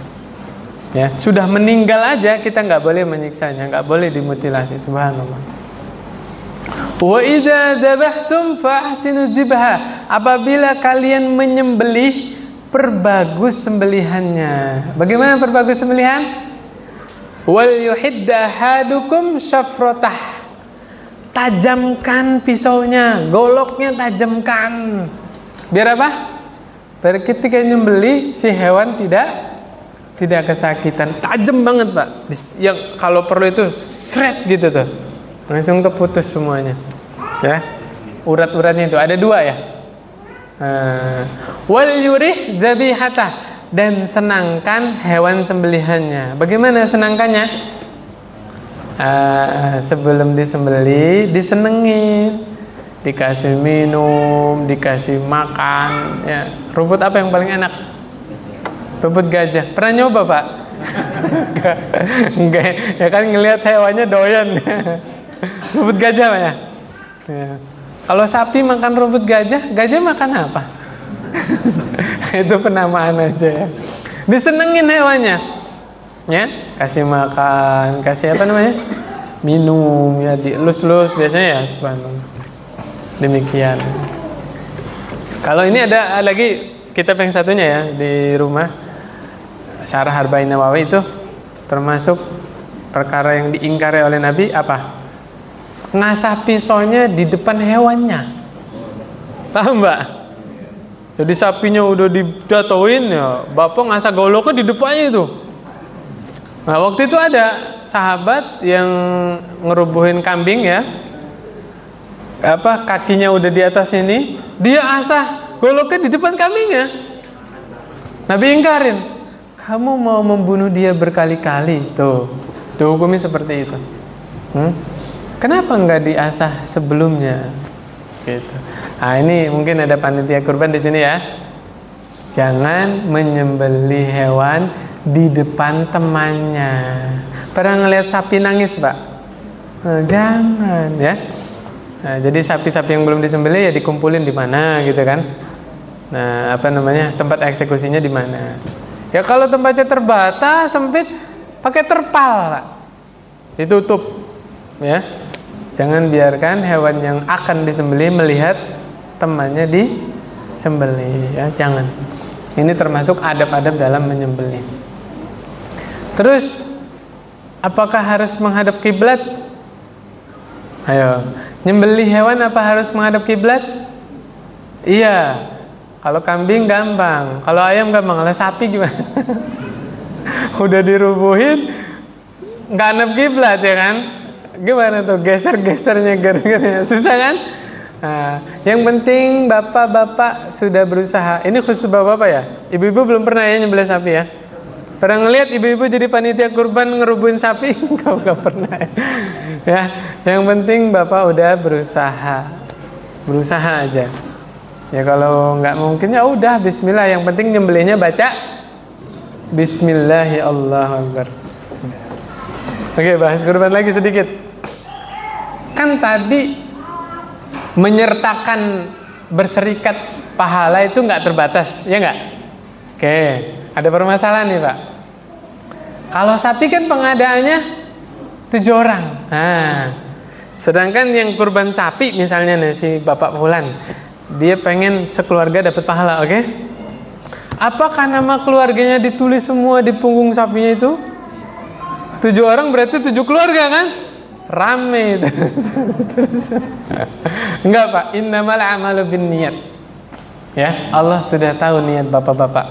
Ya, sudah meninggal aja kita nggak boleh menyiksanya, nggak boleh dimutilasi. Subhanallah. Wa idza dzabhtum fa ahsinu dzibha. Apabila kalian menyembelih, perbagus sembelihannya. Bagaimana perbagus sembelihan? Wal yuhidda ahadukum syafratah. Tajamkan pisaunya, goloknya tajamkan. Biar apa? Biar ketika nyembelih si hewan tidak kesakitan. Tajam banget Pak. Yang kalau perlu itu shred gitu tuh. Langsung keputus semuanya. Ya. Urat-uratnya itu ada 2 ya. Wal yurih zabihata, dan senangkan hewan sembelihannya. Bagaimana senangkannya? Sebelum disembelih disenengin, dikasih minum, dikasih makan ya. Rumput apa yang paling enak? Rumput gajah. Pernah nyoba Pak? Enggak, ya kan ngelihat hewannya doyan. Rumput gajah Pak ya? Ya. Kalau sapi makan rumput gajah, gajah makan apa? Itu penamaan aja ya. Disenengin hewannya, ya, kasih makan, kasih apa namanya, minum, ya, dielus-elus biasanya ya. Subhanallah. Demikian. Kalau ini ada lagi kitab yang satunya ya di rumah, Syarah Arba'in Nawawi, itu termasuk perkara yang diingkari oleh Nabi apa? Ngasah pisaunya di depan hewannya. Tahu Mbak? Jadi sapinya udah didatoin ya, bapak ngasah goloknya di depannya itu. Nah waktu itu ada sahabat yang ngerubuhin kambing ya, apa kakinya udah di atas ini, dia asah goloknya di depan kambingnya. Nabi ingkarin, kamu mau membunuh dia berkali-kali, tuh dihukumi seperti itu. Kenapa nggak diasah sebelumnya? Gitu. Nah ini mungkin ada panitia kurban di sini ya. Jangan menyembelih hewan di depan temannya. Pernah ngelihat sapi nangis Pak? Nah, jangan ya. Nah, jadi sapi-sapi yang belum disembelih ya dikumpulin di mana gitu kan? Nah apa namanya, tempat eksekusinya di mana? Ya kalau tempatnya terbatas sempit, pakai terpal Pak. Ditutup ya. Jangan biarkan hewan yang akan disembelih melihat temannya disembelih ya, jangan. Ini termasuk adab-adab dalam menyembelih. Terus apakah harus menghadap kiblat? Ayo, nyembelih hewan apa harus menghadap kiblat? Iya. Kalau kambing gampang, kalau ayam gampang, kalau sapi gimana? Udah dirubuhin nggak hadap kiblat ya kan? Gimana tuh geser-gesernya, geser-gesernya, susah kan? Nah, yang penting bapak-bapak sudah berusaha. Ini khusus bapak-bapak ya. Ibu-ibu belum pernah ya nyembelih sapi ya. Pernah ngeliat ibu-ibu jadi panitia kurban ngerubuhin sapi? Kau nggak pernah ya. Yang penting bapak udah berusaha aja. Ya kalau nggak mungkin ya udah Bismillah. Yang penting nyembelihnya baca Bismillah ya Allah Akbar. Oke, bahas kurban lagi sedikit. Kan tadi menyertakan berserikat pahala itu nggak terbatas, ya nggak? Oke, ada permasalahan nih Pak. Kalau sapi kan pengadaannya 7 orang. Nah, sedangkan yang kurban sapi misalnya nih si Bapak Fulan, dia pengen sekeluarga dapat pahala, oke? Apakah nama keluarganya ditulis semua di punggung sapinya itu? 7 orang berarti 7 keluarga kan? Rame itu. Enggak Pak, innamal a'malu binniyat. Ya, Allah sudah tahu niat bapak-bapak.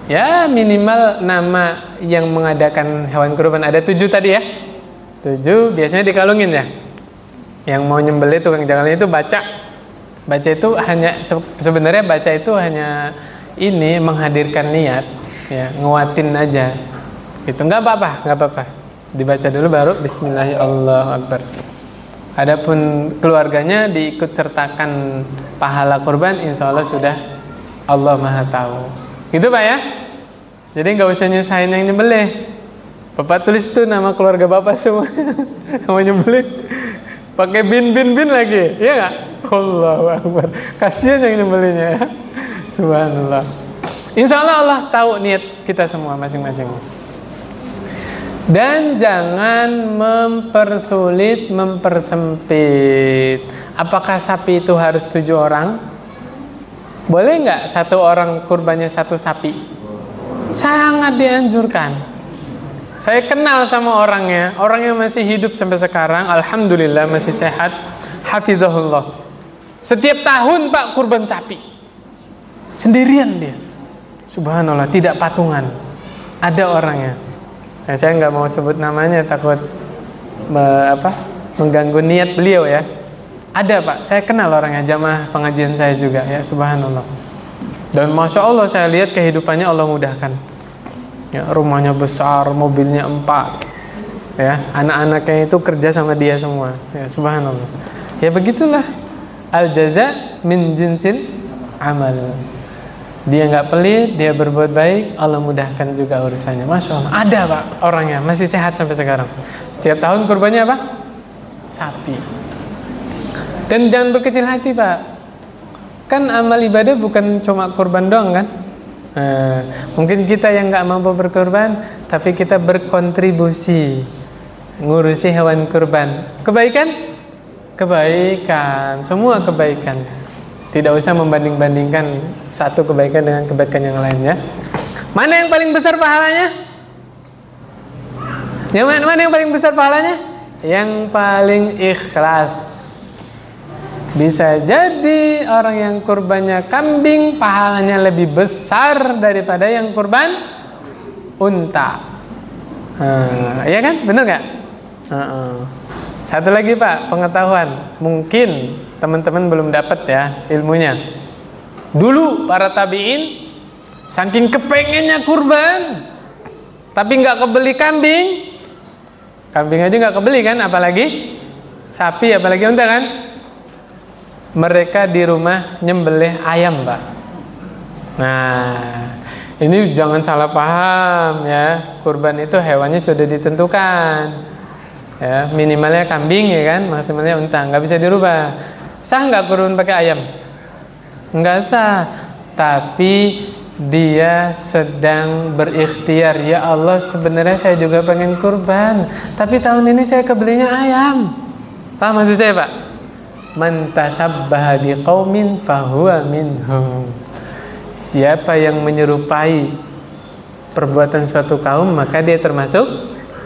Ya, minimal nama yang mengadakan hewan kurban ada 7 tadi ya. 7 biasanya dikalungin ya. Yang mau nyembelih tukang jalan itu baca. Baca itu hanya sebenarnya baca itu hanya ini menghadirkan niat. ya, nguatin aja. Itu nggak apa-apa. Dibaca dulu baru Bismillahirrahmanirrahim. Adapun keluarganya diikut sertakan pahala kurban, insya Allah sudah Allah Maha tahu. Gitu Pak ya. Jadi nggak usah nyusahin yang nyembelih. Bapak tulis tuh nama keluarga Bapak semua. Mau nyembelih pakai bin lagi, ya nggak? Allahu Akbar. Kasihan yang nyembelihnya ya. Subhanallah. Insya Allah Allah tahu niat kita semua masing-masing. Dan jangan mempersulit, mempersempit. Apakah sapi itu harus 7 orang? Boleh nggak 1 orang kurbannya 1 sapi? Sangat dianjurkan. Saya kenal sama orangnya masih hidup sampai sekarang, alhamdulillah masih sehat, hafizahullah. Setiap tahun Pak kurban sapi, sendirian dia, subhanallah, tidak patungan. Ada orangnya, nah, saya nggak mau sebut namanya takut mengganggu niat beliau ya. Ada Pak, saya kenal orangnya, jamaah pengajian saya juga ya, subhanallah. Dan masya Allah saya lihat kehidupannya Allah mudahkan. Ya, rumahnya besar, mobilnya 4, ya, anak-anaknya itu kerja sama dia semua, ya, subhanallah. Ya begitulah, al jaza min jinsil amal. Dia nggak pelit, dia berbuat baik, Allah mudahkan juga urusannya. Masya Allah, ada Pak orangnya masih sehat sampai sekarang. Setiap tahun kurbannya apa? Sapi. Dan jangan berkecil hati Pak. Kan amal ibadah bukan cuma kurban doang kan? Mungkin kita yang nggak mampu berkorban, tapi kita berkontribusi ngurusi hewan kurban. Kebaikan, semua kebaikan. Tidak usah membanding-bandingkan satu kebaikan dengan kebaikan yang lainnya. Mana yang paling besar pahalanya? Mana yang paling besar pahalanya? Yang paling ikhlas. Bisa jadi orang yang kurbannya kambing pahalanya lebih besar daripada yang kurban unta. Iya kan? Bener nggak? Satu lagi Pak, pengetahuan. Mungkin teman-teman belum dapat ya ilmunya. Dulu para tabi'in saking kepengennya kurban, tapi nggak kebeli kambing. Kambing aja nggak kebeli kan, apalagi sapi, apalagi unta kan? Mereka di rumah nyembelih ayam Pak. Nah, ini jangan salah paham ya. Kurban itu hewannya sudah ditentukan ya, minimalnya kambing ya kan, maksimalnya unta, nggak bisa dirubah. Sah nggak kurban pakai ayam? Nggak sah. Tapi dia sedang berikhtiar, ya Allah sebenarnya saya juga pengen kurban, tapi tahun ini saya kebelinya ayam. Paham maksud saya Pak? Man tashabbaha biqaumin fahuwa minhum. Siapa yang menyerupai perbuatan suatu kaum, maka dia termasuk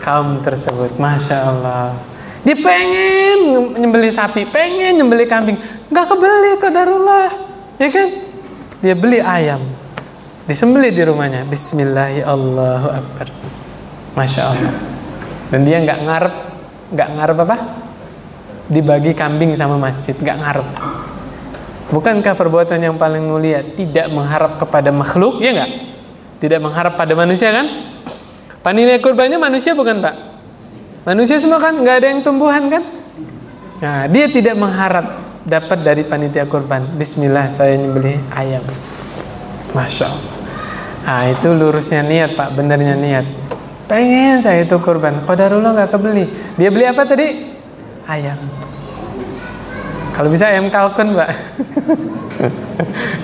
kaum tersebut. Masya Allah. Dia pengen nyembelih sapi, pengen nyembelih kambing, nggak kebeli, qadarullah, ya kan? Dia beli ayam, disembelih di rumahnya. Bismillahirrahmanirrahim. Masya Allah. Dan dia nggak ngarep apa? Dibagi kambing sama masjid, nggak ngarep. Bukankah perbuatan yang paling mulia tidak mengharap kepada makhluk, ya nggak? Tidak mengharap pada manusia kan? Panitia kurbannya manusia bukan Pak? Manusia semua kan, nggak ada yang tumbuhan kan? Nah, dia tidak mengharap dapat dari panitia kurban. Bismillah saya nyembelih ayam. Masya Allah. Nah, itu lurusnya niat Pak, benernya niat. Pengen saya itu kurban, qadarullah nggak kebeli. Dia beli apa tadi? Ayam. Kalau bisa ayam kalkun Pak.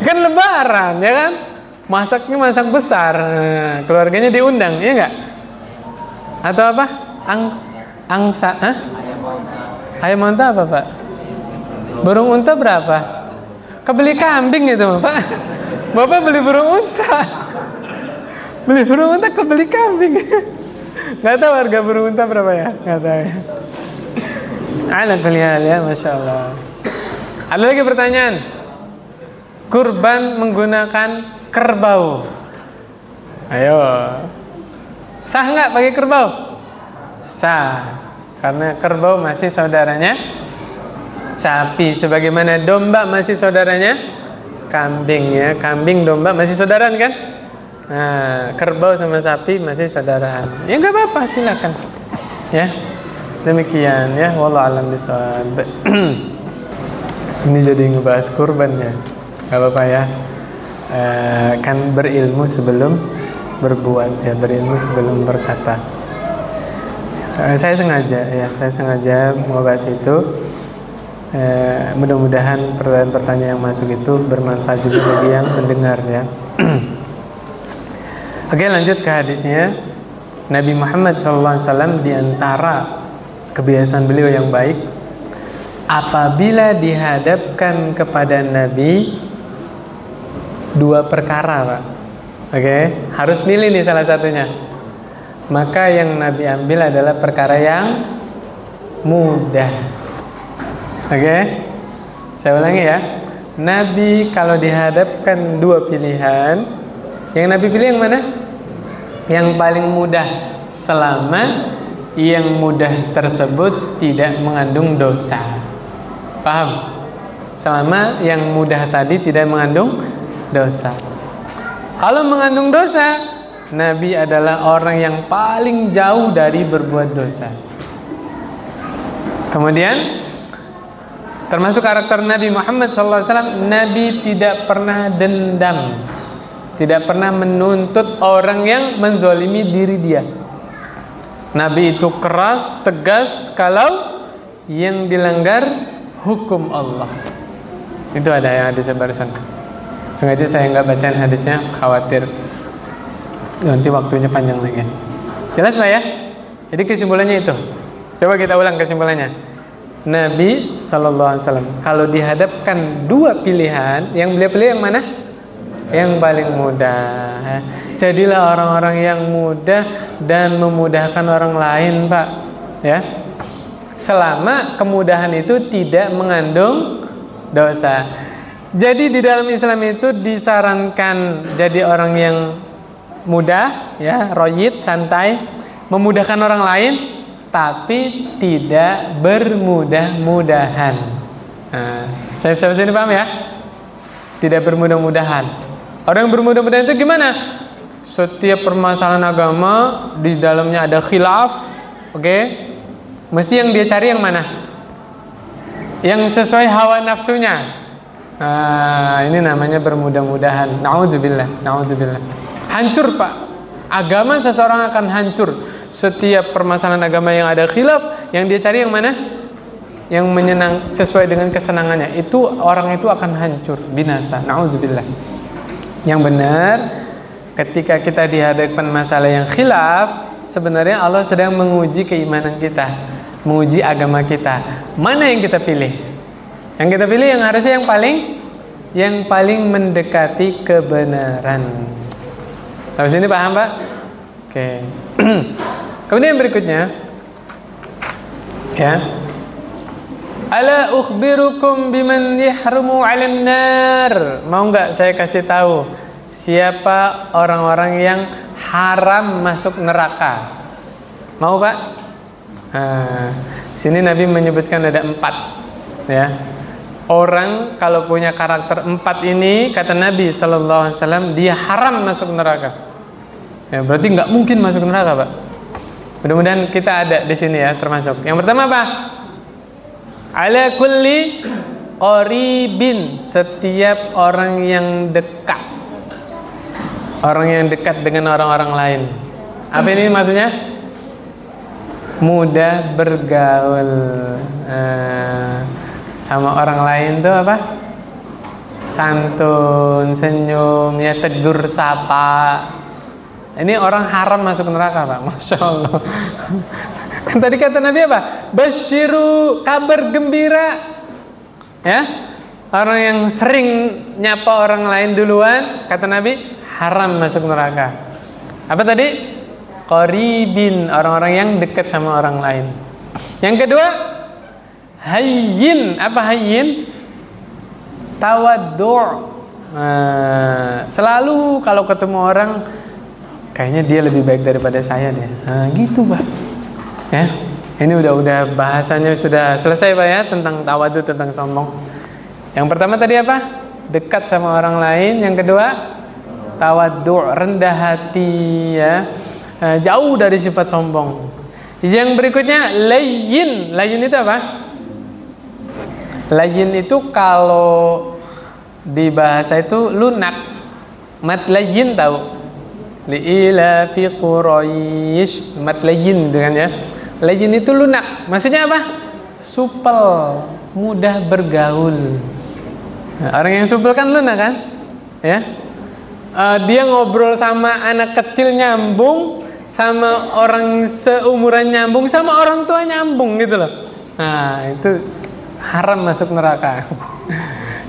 Kan lebaran ya kan, masaknya masak besar, keluarganya diundang, ya enggak? Atau apa? Angsa, ayam unta apa Pak? Burung unta berapa? Kebeli kambing itu Pak. Bapak beli burung unta. Beli burung unta kebeli kambing. Nggak tahu harga burung unta berapa ya? Nggak tahu ya. Ala kulihal ya, Masya Allah. Ada lagi pertanyaan. Kurban menggunakan kerbau. Ayo. Sah nggak pakai kerbau? Sah. Karena kerbau masih saudaranya sapi. Sebagaimana domba masih saudaranya kambing ya. Kambing, domba masih saudaraan kan? Nah, kerbau sama sapi masih saudaraan. Ya nggak apa-apa, silakan. Ya, demikian ya. Wallahu a'lam bishawab. Ini jadi ngebahas kurban ya. Nggak apa-apa ya. Kan berilmu sebelum berbuat ya, berilmu sebelum berkata. Saya sengaja mau bahas itu. Mudah-mudahan pertanyaan-pertanyaan yang masuk itu bermanfaat juga bagi yang mendengar ya. Oke, lanjut ke hadisnya. Nabi Muhammad SAW di antara kebiasaan beliau yang baik, apabila dihadapkan kepada Nabi dua perkara, Pak. Oke, harus milih nih salah satunya. Maka yang Nabi ambil adalah perkara yang mudah. Oke, saya ulangi ya. Nabi kalau dihadapkan dua pilihan, yang Nabi pilih yang mana? Yang paling mudah, selama yang mudah tersebut tidak mengandung dosa. Paham? Selama yang mudah tadi tidak mengandung dosa. Kalau mengandung dosa, Nabi adalah orang yang paling jauh dari berbuat dosa. Kemudian termasuk karakter Nabi Muhammad SAW, Nabi tidak pernah dendam, tidak pernah menuntut orang yang menzolimi diri dia. Nabi itu keras, tegas kalau yang dilanggar hukum Allah. Itu ada yang hadisnya barusan. Sengaja saya nggak bacain hadisnya, khawatir nanti waktunya panjang lagi. Jelas Pak ya? Jadi kesimpulannya itu. Coba kita ulang kesimpulannya. Nabi SAW kalau dihadapkan dua pilihan, yang beliau pilih yang mana? Yang paling mudah. Jadilah orang-orang yang mudah dan memudahkan orang lain, Pak. Ya. Selama kemudahan itu tidak mengandung dosa. Jadi di dalam Islam itu disarankan jadi orang yang mudah, ya, royid, santai, memudahkan orang lain, tapi tidak bermudah-mudahan. Nah, saya sini paham ya? Tidak bermudah-mudahan. Orang yang bermudah-mudahan itu gimana? Setiap permasalahan agama di dalamnya ada khilaf, oke? Mesti yang dia cari yang mana? Yang sesuai hawa nafsunya. Nah, ini namanya bermudah-mudahan. Na'udzubillah, na'udzubillah. Hancur, Pak. Agama seseorang akan hancur. Setiap permasalahan agama yang ada khilaf, yang dia cari yang mana? Yang menyenang sesuai dengan kesenangannya. Itu orang itu akan hancur, binasa. Na'udzubillah. Yang benar, ketika kita dihadapkan masalah yang khilaf, sebenarnya Allah sedang menguji keimanan kita, menguji agama kita. Mana yang kita pilih? Yang kita pilih yang harusnya yang paling mendekati kebenaran. Sampai sini paham, Pak? Oke. Kemudian berikutnya, ya. Ala ukhbirukum biman yahrumu 'alan nar. Mau nggak saya kasih tahu siapa orang-orang yang haram masuk neraka? Mau, Pak? Nah, sini Nabi menyebutkan ada 4, ya. Orang kalau punya karakter 4 ini, kata Nabi Sallallahu Alaihi Wasallam, dia haram masuk neraka. Ya, berarti nggak mungkin masuk neraka, Pak. Mudah-mudahan kita ada di sini ya, termasuk. Yang pertama apa? Ala kulli qaribin, setiap orang yang dekat. Orang yang dekat dengan orang-orang lain. Apa ini maksudnya? Mudah bergaul sama orang lain tuh apa? Santun, senyum, ya, tegur sapa. Ini orang haram masuk neraka, Pak. Masya Allah. Kan tadi kata Nabi apa? Basyiru, kabar gembira. Ya, orang yang sering nyapa orang lain duluan, kata Nabi, haram masuk neraka. Apa tadi? Qaribin, orang-orang yang dekat sama orang lain. Yang kedua, hayyin. Apa hayyin? Tawaddu'. Selalu kalau ketemu orang, kayaknya dia lebih baik daripada saya deh. Nah, gitu, Pak. Ya, ini udah bahasanya sudah selesai, Pak ya, tentang tawadhu, tentang sombong. Yang pertama tadi apa? Dekat sama orang lain. Yang kedua, tawaddu', rendah hati ya. Jauh dari sifat sombong. Yang berikutnya layyin. Layyin itu apa? Layyin itu kalau di bahasa itu lunak. Mat layyin tahu? Li'ila fi Quraisy. Mat layyin dengan ya. Layyin itu lunak. Maksudnya apa? Supel, mudah bergaul. Nah, orang yang supel kan lunak kan? Ya. Dia ngobrol sama anak kecil nyambung, sama orang seumuran nyambung, sama orang tua nyambung gitu loh. Nah, itu haram masuk neraka.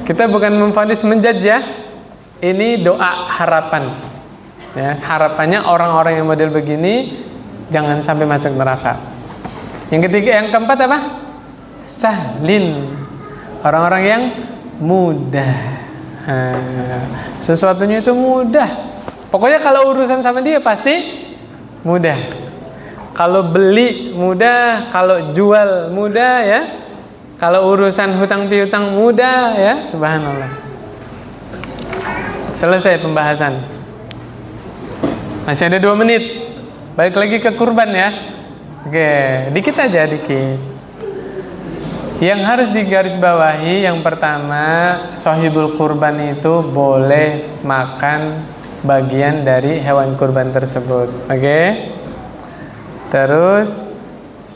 Kita bukan memvonis, menjudge ya. Ini doa harapan. Ya, harapannya orang-orang yang model begini jangan sampai masuk neraka. Yang ketiga, yang keempat apa? Sahlin. Orang-orang yang mudah. Sesuatunya itu mudah. Pokoknya kalau urusan sama dia pasti mudah. Kalau beli mudah, kalau jual mudah ya. Kalau urusan hutang piutang mudah ya. Subhanallah. Selesai pembahasan. Masih ada 2 menit. Balik lagi ke kurban ya. Oke, dikit aja dikit. Yang harus digarisbawahi yang pertama, sahibul kurban itu boleh makan bagian dari hewan kurban tersebut. Oke. Terus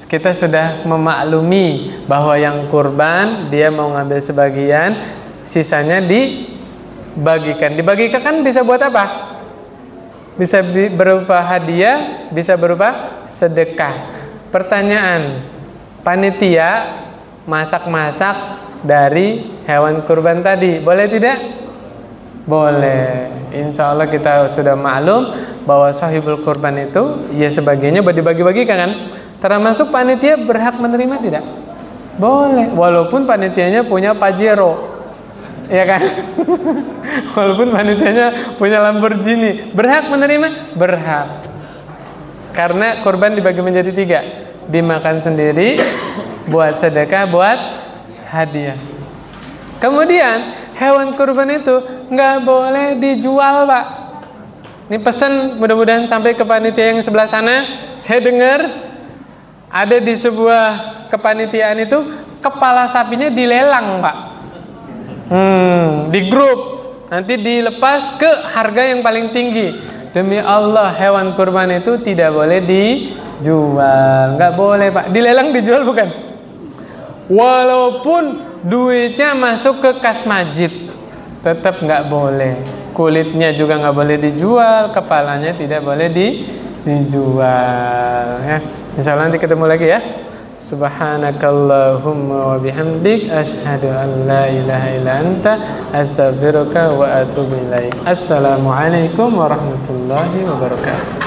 kita sudah memaklumi bahwa yang kurban dia mau ngambil sebagian, sisanya dibagikan. Dibagikan kan bisa buat apa? Bisa berupa hadiah, bisa berupa sedekah. Pertanyaan, panitia masak-masak dari hewan kurban tadi, boleh tidak? Boleh. Insya Allah kita sudah maklum bahwa sahibul kurban itu ya sebagiannya dibagi-bagikan kan. Termasuk panitia berhak menerima tidak? Boleh. Walaupun panitianya punya Pajero, ya kan? Walaupun panitianya punya Lamborghini, berhak menerima? Berhak. Karena kurban dibagi menjadi 3, dimakan sendiri, buat sedekah, buat hadiah. Kemudian hewan kurban itu nggak boleh dijual, Pak. Ini pesan mudah-mudahan sampai ke panitia yang sebelah sana. Saya dengar ada di sebuah kepanitiaan itu kepala sapinya dilelang, Pak. Di grup nanti dilepas ke harga yang paling tinggi. Demi Allah, hewan kurban itu tidak boleh dijual, nggak boleh, Pak. Dilelang dijual bukan? Walaupun duitnya masuk ke kas masjid, tetap nggak boleh. Kulitnya juga nggak boleh dijual, kepalanya tidak boleh dijual. Ya, insya Allah nanti ketemu lagi ya. Subhanakallahumma wa bihamdik, asyhadu an la ilaha illa anta, astaghfiruka wa atubu ilaik. Assalamualaikum warahmatullahi wabarakatuh.